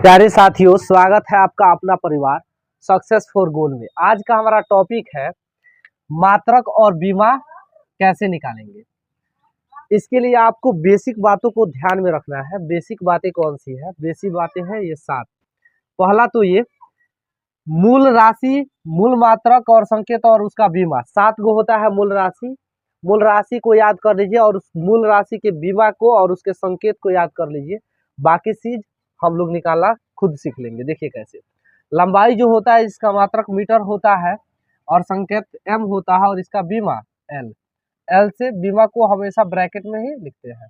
प्यारे साथियों, स्वागत है आपका अपना परिवार सक्सेस फॉर गोल में। आज का हमारा टॉपिक है मात्रक और बीमा कैसे निकालेंगे। इसके लिए आपको बेसिक बातों को ध्यान में रखना है। बेसिक बातें कौन सी है? बेसिक बातें हैं ये 7। पहला तो ये मूल राशि, मूल मात्रक और संकेत और उसका बीमा 7 गो होता है। मूल राशि, मूल राशि को याद कर लीजिए और उस मूल राशि के बीमा को और उसके संकेत को याद कर लीजिए। बाकी चीज हम लोग निकालना खुद सीख लेंगे। देखिए कैसे। लंबाई जो होता है इसका मात्रक मीटर होता है और संकेत एम होता है और इसका बीमा एल। एल से बीमा को हमेशा ब्रैकेट में ही लिखते हैं।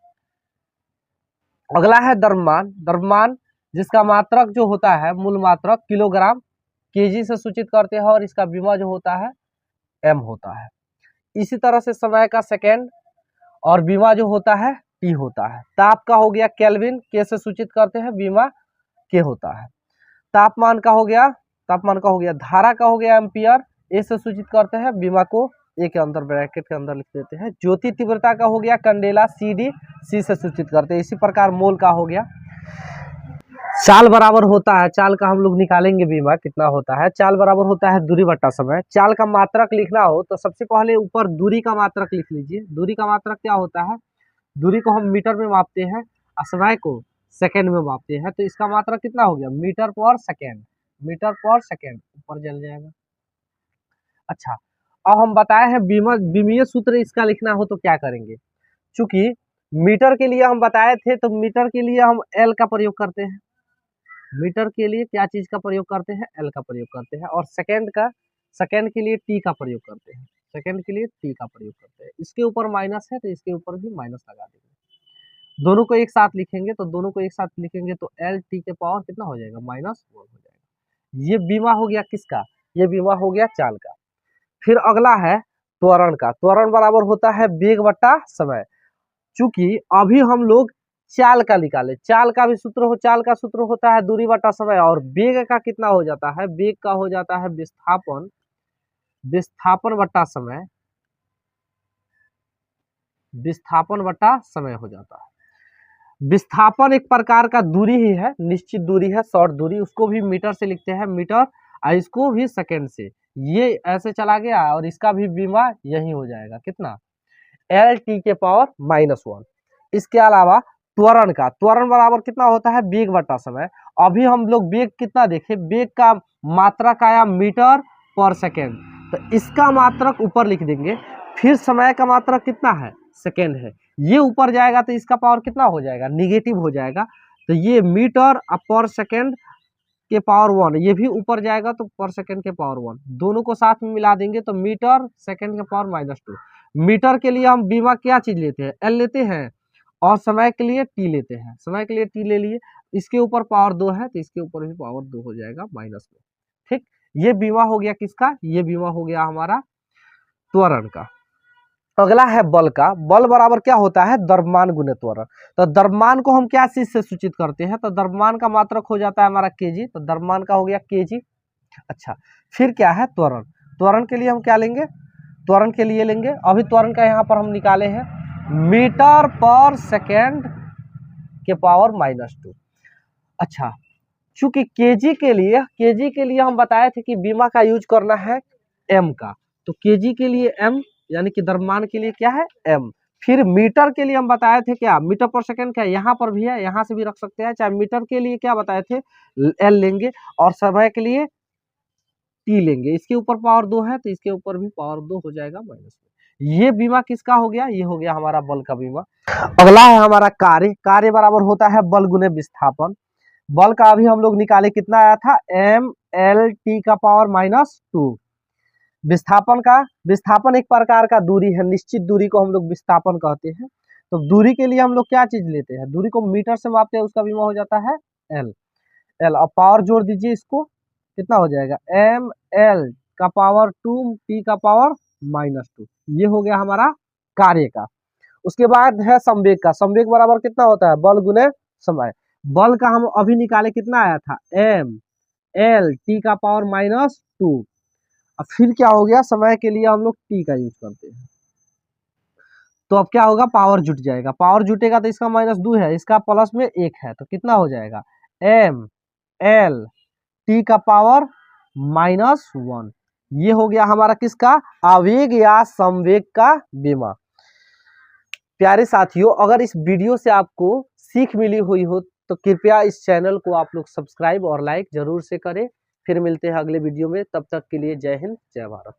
अगला है द्रव्यमान। द्रव्यमान जिसका मात्रक जो होता है मूल मात्रक किलोग्राम केजी से सूचित करते हैं और इसका बीमा जो होता है एम होता है। इसी तरह से समय का सेकेंड और बीमा जो होता है टी होता है। ताप का हो गया केल्विन, के से सूचित करते हैं, बीमा के होता है। तापमान का हो गया, धारा का हो गया एम्पियर, ए से सूचित करते हैं, बीमा को ए के अंदर ब्रैकेट के अंदर लिख देते हैं। ज्योति तीव्रता का हो गया कैंडेला, सी डी, सी से सूचित करते हैं। इसी प्रकार मोल का हो गया। चाल बराबर होता है, चाल का हम लोग निकालेंगे बीमा कितना होता है। चाल बराबर होता है दूरी बट्टा समय। चाल का मात्रक लिखना हो तो सबसे पहले ऊपर दूरी का मात्रक लिख लीजिए। दूरी का मात्रक क्या होता है? दूरी को हम मीटर में मापते हैं और समय को सेकेंड में मापते हैं। तो इसका मात्रक कितना हो गया? मीटर पर सेकेंड। मीटर पर सेकेंड ऊपर चल जाएगा। अच्छा, अब हम बताए हैं बीमीय सूत्र इसका लिखना हो तो क्या करेंगे? चूंकि मीटर के लिए हम बताए थे तो मीटर के लिए हम एल का प्रयोग करते हैं। मीटर के लिए क्या चीज का प्रयोग करते हैं? एल का प्रयोग करते हैं। और सेकेंड के लिए टी का प्रयोग करते हैं। सेकेंड के लिए टी का प्रयोग करते हैं। इसके ऊपर माइनस है तो इसके ऊपर भी माइनस लगा देंगे। दोनों को एक साथ लिखेंगे तो एल टी के पावर कितना हो जाएगा? -1 हो जाएगा। ये बीमा हो गया किसका? ये बीमा हो गया चाल का। फिर अगला है त्वरण का। त्वरण बराबर होता है वेग बट्टा समय। चूंकि अभी हम लोग चाल का निकाले, चाल का भी सूत्र चाल का सूत्र होता है दूरी बटा समय। और वेग का कितना हो जाता है? वेग का हो जाता है विस्थापन बटा समय। विस्थापन बटा समय हो जाता है। विस्थापन एक प्रकार का दूरी ही है, निश्चित दूरी है, शॉर्ट दूरी। उसको भी मीटर से लिखते हैं, मीटर, और इसको भी सेकेंड से। ये ऐसे चला गया और इसका भी बीमा यही हो जाएगा। कितना? एल टी के पावर -1। इसके अलावा त्वरण का, त्वरण बराबर कितना होता है? वेग बटा समय। अभी हम लोग वेग कितना देखे? वेग का मात्रक आया मीटर पर सेकेंड, तो इसका मात्रक ऊपर लिख देंगे। फिर समय का मात्रक कितना है? सेकेंड है। ये ऊपर जाएगा तो इसका पावर कितना हो जाएगा? निगेटिव हो जाएगा। तो ये मीटर पर सेकेंड के पावर 1, ये भी ऊपर जाएगा तो पर सेकेंड के पावर 1, दोनों को साथ में मिला देंगे तो मीटर सेकेंड के पावर -2। मीटर के लिए हम बीमा क्या चीज लेते हैं? एल लेते हैं। और समय के लिए टी लेते हैं। समय के लिए टी ले लिए। इसके ऊपर पावर 2 है तो इसके ऊपर भी पावर 2 हो जाएगा माइनस में। ठीक, ये बीमा हो गया किसका? ये बीमा हो गया हमारा त्वरण का। अगला है बल का। बल बराबर क्या होता है? द्रव्यमान गुने त्वरण। तो द्रव्यमान को हम क्या चीज से सूचित करते हैं? तो द्रव्यमान का मात्रक हो जाता है हमारा केजी। तो द्रव्यमान का हो गया केजी। अच्छा, फिर क्या है? त्वरण। त्वरण के लिए हम क्या लेंगे? त्वरण के लिए लेंगे, अभी त्वरण का यहाँ पर हम निकाले हैं, मीटर पर सेकेंड के पावर -2। अच्छा, चूंकि केजी के लिए हम बताए थे कि बीमा का यूज करना है एम का, तो केजी के लिए एम, यानी कि द्रव्यमान के लिए क्या है? एम। फिर मीटर के लिए हम बताए थे क्या? मीटर पर सेकेंड क्या? यहाँ पर भी है, यहाँ से भी रख सकते हैं। चाहे मीटर के लिए क्या बताए थे? एल लेंगे। और समय के लिए टी लेंगे। इसके ऊपर पावर 2 है तो इसके ऊपर भी पावर 2 हो जाएगा माइनस में। ये बीमा किसका हो गया? ये हो गया हमारा बल का बीमा। अगला है हमारा कार्य। कार्य बराबर होता है बल गुने विस्थापन। बल का अभी हम लोग निकाले, कितना आया था? एम एल टी का पावर -2। विस्थापन का, विस्थापन एक प्रकार का दूरी है, निश्चित दूरी को हम लोग विस्थापन कहते हैं। तो दूरी के लिए हम लोग क्या चीज लेते हैं? दूरी को मीटर से मापते हैं, उसका बीमा हो जाता है एल। एल, अब पावर जोड़ दीजिए, इसको कितना हो जाएगा? एम एल का पावर 2 टी का पावर -2। ये हो गया हमारा कार्य का। उसके बाद है संवेग का। संवेग बराबर कितना होता है? बल गुने समय। बल का हम अभी निकाले, कितना आया था? एम एल टी का पावर -2। अब फिर क्या हो गया? समय के लिए हम लोग टी का यूज करते हैं, तो अब क्या होगा? पावर जुट जाएगा। पावर जुटेगा तो इसका -2 है, इसका प्लस में 1 है, तो कितना हो जाएगा? एम एल टी का पावर -1। ये हो गया हमारा किसका, आवेग या संवेग का बीमा। प्यारे साथियों, अगर इस वीडियो से आपको सीख मिली हुई हो तो कृपया इस चैनल को आप लोग सब्सक्राइब और लाइक जरूर से करें। फिर मिलते हैं अगले वीडियो में, तब तक के लिए जय हिंद जय भारत।